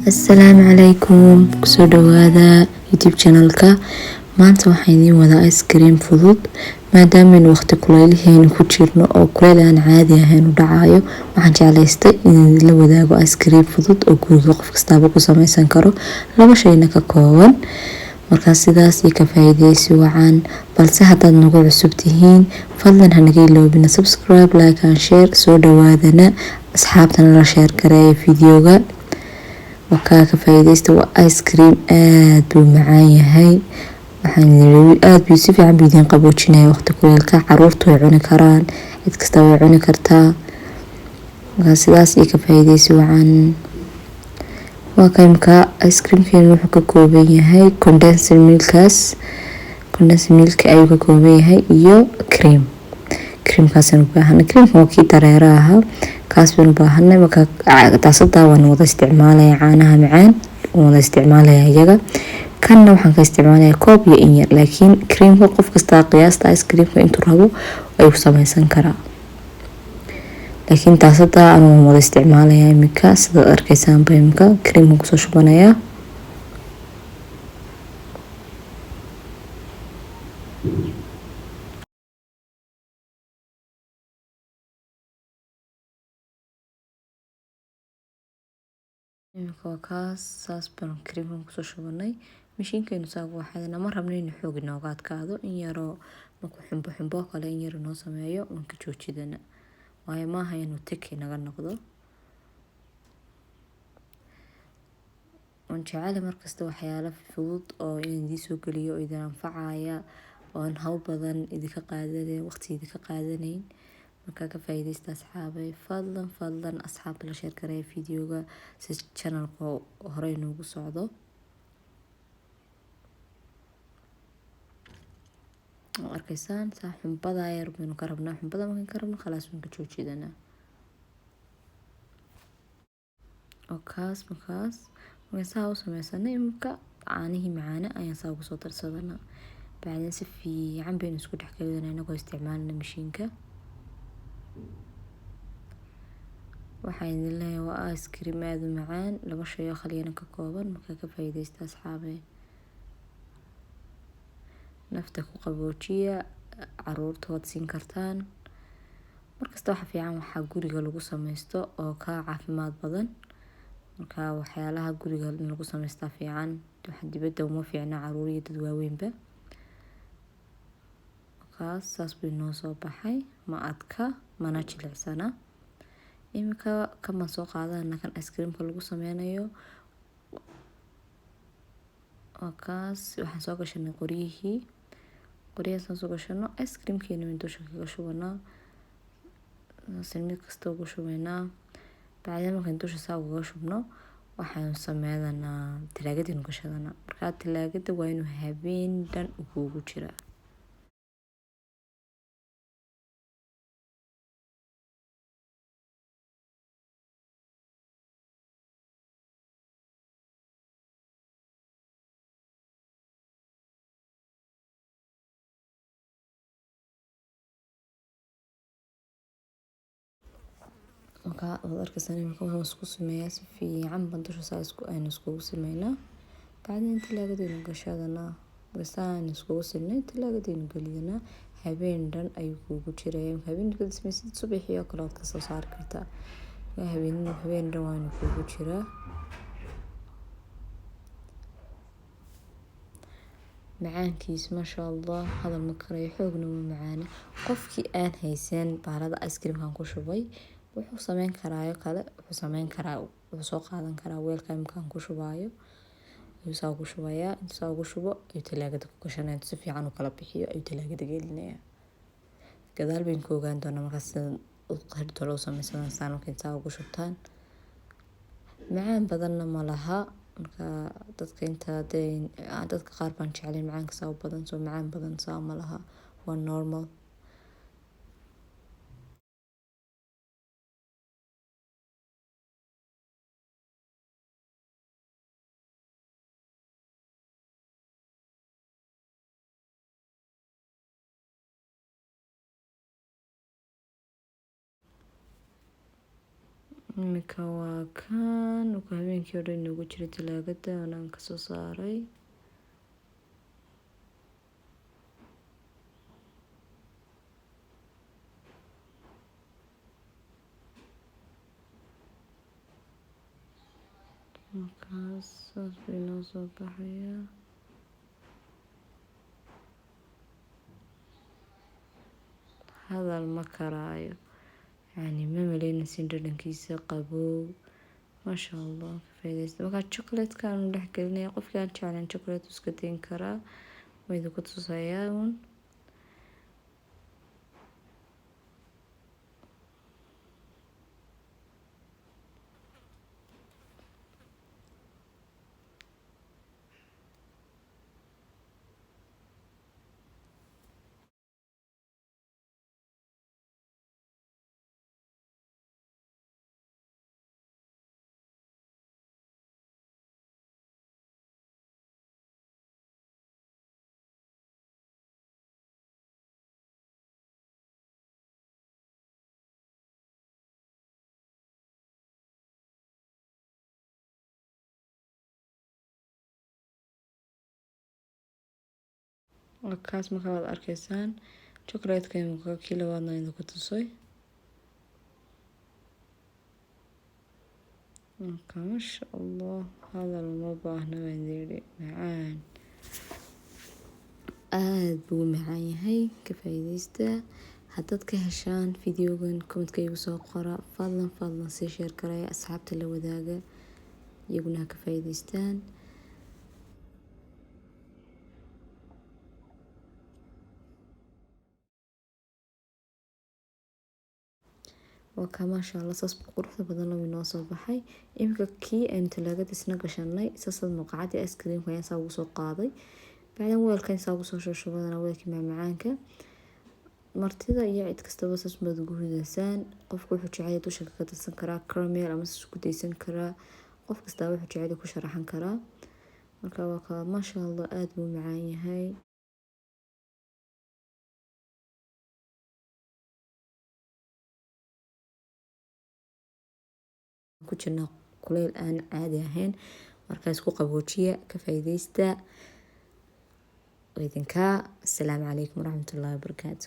Assalaamu calaykum, kusoo dhawaada youtube channelka. Maanta waxaan idiin wadaa ice cream fudud maadaamanu waqti kuleylihaynu ku jirno oo kuleyl aan caadi ahayn u dhacayo. Waxaan jeclaystay in la wadaago ice cream fudud oo guriga qof kastaaba ku samaysan karo, laba shayna ka kooban. Markaa sidaas iyo ka faa'iideysi wacan, balse haddaad nagu cusub tihiin fadlan hanaga iloobina subscribe, like and share. Soo dhawaadana asxaabtana la share gareeya videoga. Wakaa ka faa'iideysta waa ice cream aad buu macaan yahay. Waxaan aad buu si fiican bidiin qaboojinaya waqti kuleylka. Caruurtu way cuni karaan, cid kasta way cuni kartaa. Markaa sidaas iyo ka faa'iideysi wacan. Waa kaymka ice cream-keenu wuxuu ka kooban yahay condensed milk ayuu ka kooban yahay iyo cream-kaasaan u baahanay. Cream-ka waa kii dareere ahaa, kaas baan u baahanay. Markaa taasadaa waan wada isticmaalaya caanaha macaan, waan wada isticmaalaya iyaga. Kanna waxaan ka isticmaalaya koob iyo in yar, laakiin cream-ka qof kasta qiyaasta ice cream-ka intuu rabo ayuu samaysan karaa. Laakiin taasadaa aan wada isticmaalaya iminka sidaad arkaysaan ba iminka cream-ka kusoo shubanaya. Iminka waa kaas saas baan cream-ka kusoo shubanay. Mishiinkeenu saagu waxaadana ma rabno inuu xoog inooga adkaado, in yaroo markuu xumbo kale in yar inoo sameeyo waan ka joojidana. Waayo maaha inuu teki naga noqdo. Waan jecelahay markasta waxyaalo fudud oo idin soo geliyo idin anfacaya oo aan hawl badan idinka qaadanayn, waqti idinka qaadanayn. Markaa ka faa'iideysta asxaabay, fadlan asxaabta la share gareeya videoga si channelka hore inoogu socdo. Arkaysaan saa xumbada yar baynu ka rabnaa, xumbada markaan ka rabno khalaas waan ka joojidana. Markaas markaan saa u samaysanay iminka caanihii macaana ayaan saa ugu soo darsadana. Bacdeen si fiican baynu isku dhex galinaynaa inagoo isticmaalna mishiinka. waxaan idin leeyahay waa ice cream aad u macaan, laba shay oo khaliyana ka kooban. Markaa ka faa'iideysta asxaabay, nafta ku qaboojiya, caruurta waad siin kartaan. Markasta waxa fiican waxaa guriga lagu samaysto oo ka caafimaad badan. Markaa waxyaalaha guriga in lagu samaystaa fiican, waxa dibadda uma fiicna caruur iyo dad waaweynba. Markaas saas buu inoo soo baxay, ma adka mana jilicsana. Iminka kama soo qaadana kan ice cream-ka lagu sameynayo. Markaas waxaan soo gashanay qoryahaas soo gashano ice cream-keenu in dusha kaga shubanaa. Mid kasta ugu shubaynaa. Bacdeen markaan dusha saa uga shubno waxaan sameeynaa talaagada gashadana. Markaa talaagada waa inuu habeen dhan ugu jiraa. Markaa wada arkaysaan iminka waxaan isku sameeyaa si fiican baan dusha saa aynu iskugu sameynaa. Bacdeen talaagada gashadana basaan iskugu sameynaa, talaagada geliyana habeen dhan ayuu kugu jiraa. Habeen dhan samaysid subaxii oo kale aad ka soo saari kartaa. Habeen dhan waa inuu kugu jiraa. macaankiis masha Allah hadal ma karayo, xoogna ma macaana. Qofkii aan haysan baarada ice cream-kan ku shubay wuxuu sameyn karaa kale, wuxuu soo qaadan karaa weelka imkaan ku shubayo. Ayuu saa ugu shubayaa, intuu saa ugu shubo ayuu talaagada ku gashanaya, si fiican u kala bixiyo ayuu talaagada gelinaya. Gadaal bayn ku ogaan doonaa markaas qeybta loo samaysan saan markay saa ugu shubtaan. Macaan badanna ma laha. Markaa dadka qaar baan jeclayn macaanka saa u badan, soo macaan badan saa ma laha. Waa normal. imika waa kan habeenkii oo dhan inoogu jira talaagada anaan kasoo saaray. markaas saas bay noo soo baxaya. hadal ma karaayo, yani ma malaynaysin dhadhankiisa qabow. maasha allah, ka faa'iidaysta. markaa chocolatekaan dhex gelinaya, qofkii aan jeclaan chocolate iska dayn karaa, waa idinku tusayaa uun. markaas markaa waad arkaysaan chocolate-ka imika kii labaadna idinku tusay. marka maasha allah, hadal uma baahna, waan yidhi macaan, aad buu u macaan yahay. ka faa'iidaysta. haddaad ka heshaan videogan commentka igu soo qora, fadlan sii share garaya, asxaabta la wadaaga, iyaguna ha ka faa'iidaystaan. waa ka maasha allah, saas quruxda badan loo inoo soo baxay. imika kii aynu talaagada isna gashanay, saasad muqacadii ice creamka ayaan saa ugu soo qaaday, bacdan weelkan saa ugu soo shubadana weelkii macmacaanka. martida iyo cid kastaba saas maad ugu ridaysaan. qofku wuxuu jecel dusha ka darsan karaa caramel ama isku daysan karaa, qof kasta wuxuu jecel ku sharaxan karaa. marka waa ka maasha allah, aad buu macaan yahay. ku jirna kuleyl aan caadi ahayn, markaas ku qaboojiya, ka faa'iidaysta. idinka assalaamu calaykum waraxmatullaahi wabarakaatu.